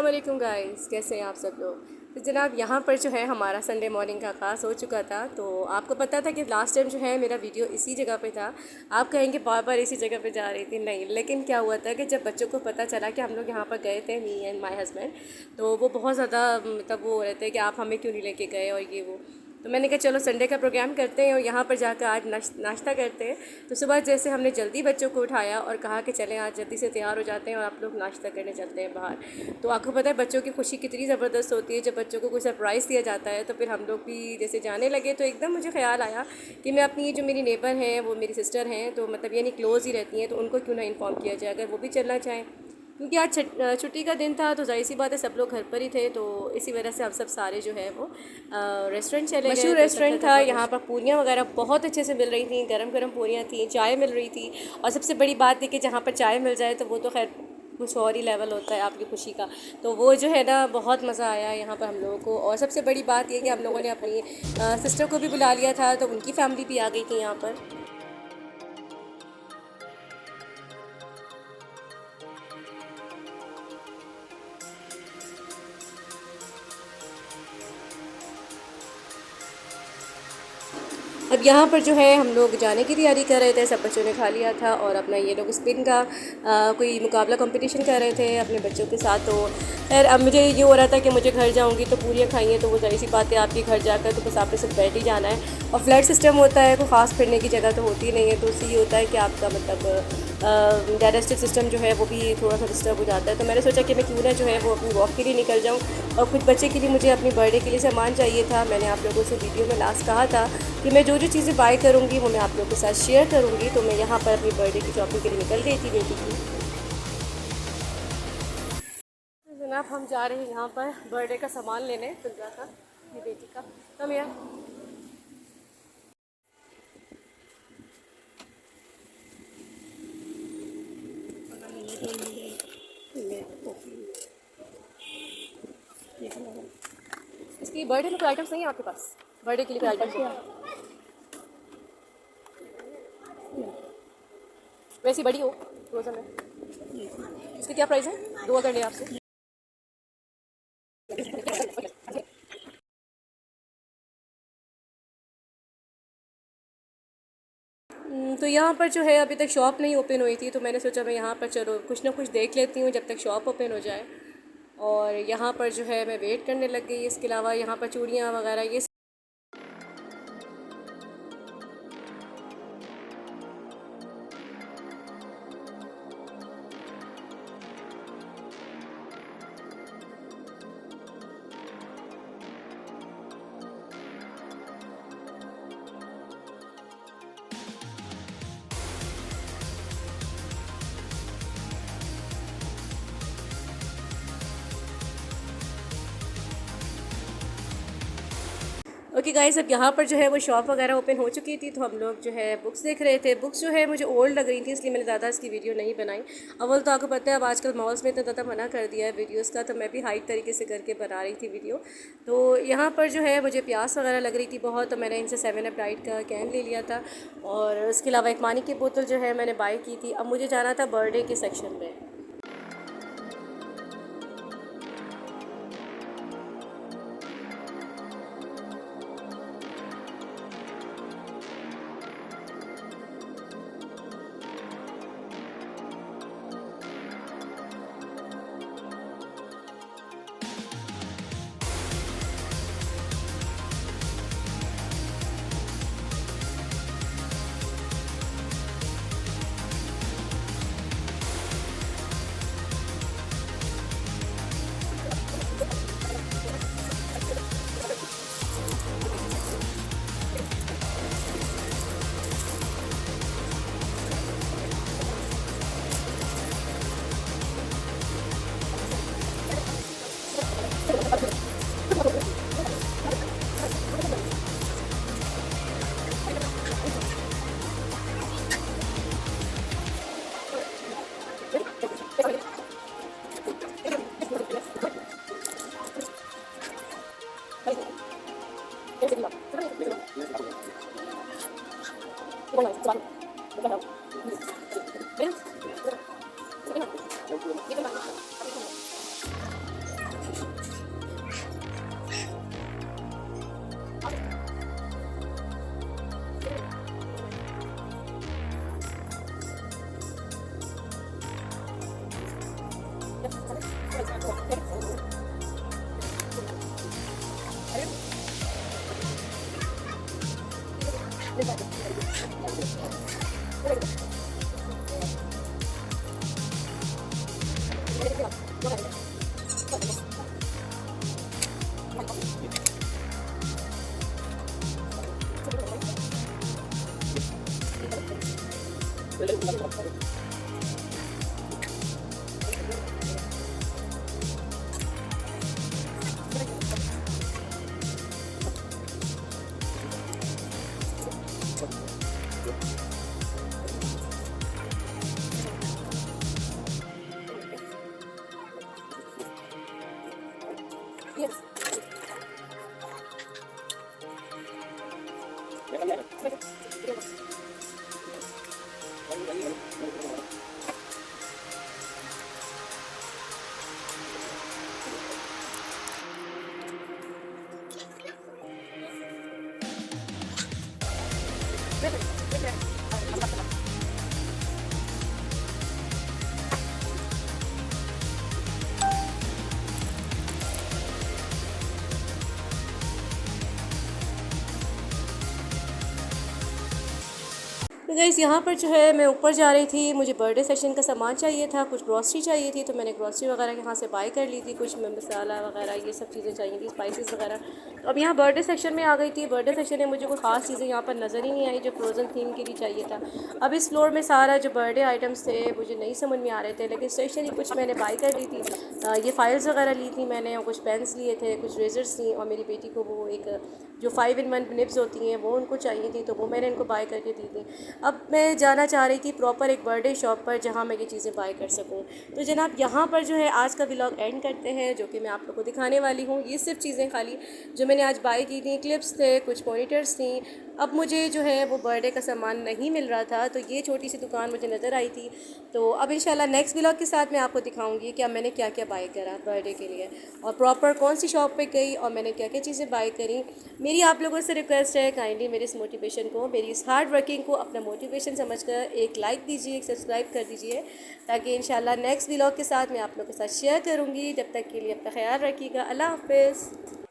वालेकुम गाइस, कैसे हैं आप सब लोग। तो जनाब यहाँ पर जो है हमारा संडे मॉर्निंग का आगाज़ हो चुका था। तो आपको पता था कि लास्ट टाइम जो है मेरा वीडियो इसी जगह पे था। आप कहेंगे बार बार इसी जगह पे जा रही थी, नहीं, लेकिन क्या हुआ था कि जब बच्चों को पता चला कि हम लोग यहाँ पर गए थे, मी एंड माय हस्बैंड, तो वो बहुत ज़्यादा मतलब वो हो रहे थे कि आप हमें क्यों नहीं लेके गए और ये वो। तो मैंने कहा चलो संडे का प्रोग्राम करते हैं और यहाँ पर जाकर आज नाश्ता करते हैं। तो सुबह जैसे हमने जल्दी बच्चों को उठाया और कहा कि चलें आज जल्दी से तैयार हो जाते हैं और आप लोग नाश्ता करने चलते हैं बाहर। तो आपको पता है बच्चों की खुशी कितनी ज़बरदस्त होती है जब बच्चों को कोई सरप्राइज़ दिया जाता है। तो फिर हम लोग भी जैसे जाने लगे तो एकदम मुझे ख्याल आया कि मैं अपनी ये जो मेरी नेबर हैं, वो मेरी सिस्टर हैं, तो मतलब यानी क्लोज़ ही रहती हैं, तो उनको क्यों ना इन्फॉर्म किया जाए अगर वो भी चलना चाहें। क्योंकि आज छुट्टी का दिन था तो जाहिर सी बात है सब लोग घर पर ही थे, तो इसी वजह से हम सब सारे जो है वो रेस्टोरेंट चले गए। मशहूर रेस्टोरेंट था, यहाँ पर पूरियाँ वगैरह बहुत अच्छे से मिल रही थी, गरम गरम पूरियाँ थी, चाय मिल रही थी। और सबसे बड़ी बात थी कि जहाँ पर चाय मिल जाए तो वो तो खैर कुछ और ही लेवल होता है आपकी खुशी का। तो वो जो है ना बहुत मज़ा आया यहाँ पर हम लोगों को। और सबसे बड़ी बात ये कि हम लोगों ने अपनी सिस्टर को भी बुला लिया था, तो उनकी फैमिली भी आ गई थी यहाँ पर। अब यहाँ पर जो है हम लोग जाने की तैयारी कर रहे थे, सब बच्चों ने खा लिया था और अपना ये लोग स्पिन का कोई मुकाबला कंपटीशन कर रहे थे अपने बच्चों के साथ। तो खैर अब मुझे ये हो रहा था कि मुझे घर जाऊँगी तो पूरियाँ खाई हैं, तो वो जाहिर सी बात है आपके घर जाकर तो बस आपने सिर्फ बैठ ही जाना है। और फ्लैट सिस्टम होता है, कोई ख़ास फिरने की जगह तो होती नहीं है, तो उससे ये होता है कि आपका मतलब डाइजेस्टिव सिस्टम जो है वो भी थोड़ा सा डिस्टर्ब हो जाता है। तो मैंने सोचा कि मैं क्यों ना जो है वो अपनी वॉक के लिए निकल जाऊँ। और कुछ बच्चे के लिए मुझे अपनी बर्थडे के लिए सामान चाहिए था। मैंने आप लोगों से वीडियो में लास्ट कहा था कि मैं जो जो चीज़ें बाय करूँगी वो मैं आप लोगों के साथ शेयर करूँगी। तो मैं यहाँ पर अपनी बर्थडे की शॉपिंग के लिए निकल गई थी बेटी की। जनाब हम जा रहे हैं यहाँ पर बर्थडे का सामान लेने पिज्ज़ा का, ये बेटी का। कम यार इसकी बर्थडे में कोई आइटम्स नहीं है आपके पास? बर्थडे के लिए कोई आइटम्स है? वैसी बड़ी हो फ्रोजन है, इसकी क्या प्राइस है? दो अगर ले आपसे। तो यहाँ पर जो है अभी तक शॉप नहीं ओपन हुई थी, तो मैंने सोचा मैं यहाँ पर चलो कुछ ना कुछ देख लेती हूँ जब तक शॉप ओपन हो जाए। और यहाँ पर जो है मैं वेट करने लग गई। इसके अलावा यहाँ पर चूड़ियाँ वगैरह ये ओके गाइस, अब यहाँ पर जो है वो शॉप वगैरह ओपन हो चुकी थी, तो हम लोग जो है बुक्स देख रहे थे। बुक्स जो है मुझे ओल्ड लग रही थी, इसलिए मैंने ज़्यादा इसकी वीडियो नहीं बनाई। अव्वल तो आपको पता है अब आजकल मॉल्स में इतना ज़्यादा मना कर दिया है वीडियोज़ का, तो मैं भी हाइट तरीके से करके बना रही थी वीडियो। तो यहाँ पर जो है मुझे प्यास वगैरह लग रही थी बहुत, तो मैंने इनसे 7 अप डाइट का कैन ले लिया था। और इसके अलावा एक पानी की बोतल जो है मैंने बाई की थी। अब मुझे जाना था बर्थडे के सेक्शन में। तो गाइस यहाँ पर जो है मैं ऊपर जा रही थी, मुझे बर्थडे सेशन का सामान चाहिए था, कुछ ग्रॉसरी चाहिए थी, तो मैंने ग्रॉसरी वगैरह यहाँ से बाय कर ली थी। कुछ में मसाला वगैरह ये सब चीज़ें चाहिए थी, स्पाइसेस वगैरह। तो अब यहाँ बर्थडे सेक्शन में आ गई थी। बर्थडे सेक्शन में मुझे कोई ख़ास चीज़ें यहाँ पर नज़र ही नहीं आई जो फ्रोज़न थीम के लिए चाहिए था। अब इस फ्लोर में सारा जो बर्थडे आइटम्स थे मुझे नहीं समझ में आ रहे थे, लेकिन स्टेशनरी कुछ मैंने बाय कर ली थी। ये फाइल्स वगैरह ली थी मैंने, और कुछ पेन्स लिए थे, कुछ रेजर्स थी, और मेरी बेटी को वो एक जो 5-in-1 निब्स होती हैं वो उनको चाहिए थी, तो वो मैंने इनको बाय करके दी थी। अब मैं जाना चाह रही थी प्रॉपर एक बर्थडे शॉप पर जहाँ मैं ये चीज़ें बाय कर सकूँ। तो जनाब यहाँ पर जो है आज का व्लॉग एंड करते हैं, जो कि मैं आप लोगों को दिखाने वाली हूँ। ये सिर्फ चीज़ें खाली जो मैंने आज बाय की थी, क्लिप्स थे, कुछ मॉनिटर्स थी। अब मुझे जो है वो बर्थडे का सामान नहीं मिल रहा था, तो ये छोटी सी दुकान मुझे नज़र आई थी। तो अब इंशाल्लाह नेक्स्ट व्लॉग के साथ मैं आपको दिखाऊंगी कि मैंने क्या क्या बाय करा बर्थडे के लिए, और प्रॉपर कौन सी शॉप पे गई और मैंने क्या क्या चीज़ें बाय करी। मेरी आप लोगों से रिक्वेस्ट है, काइंडली मेरी इस मोटिवेशन को, मेरी इस हार्ड वर्किंग को अपना मोटिवेशन समझकर एक लाइक दीजिए, एक सब्सक्राइब कर दीजिए, ताकि इंशाल्लाह नेक्स्ट व्लॉग के साथ मैं आप लोगों के साथ शेयर करूँगी। जब तक के लिए अपना ख्याल रखिएगा। अल्लाह हाफ़िज़।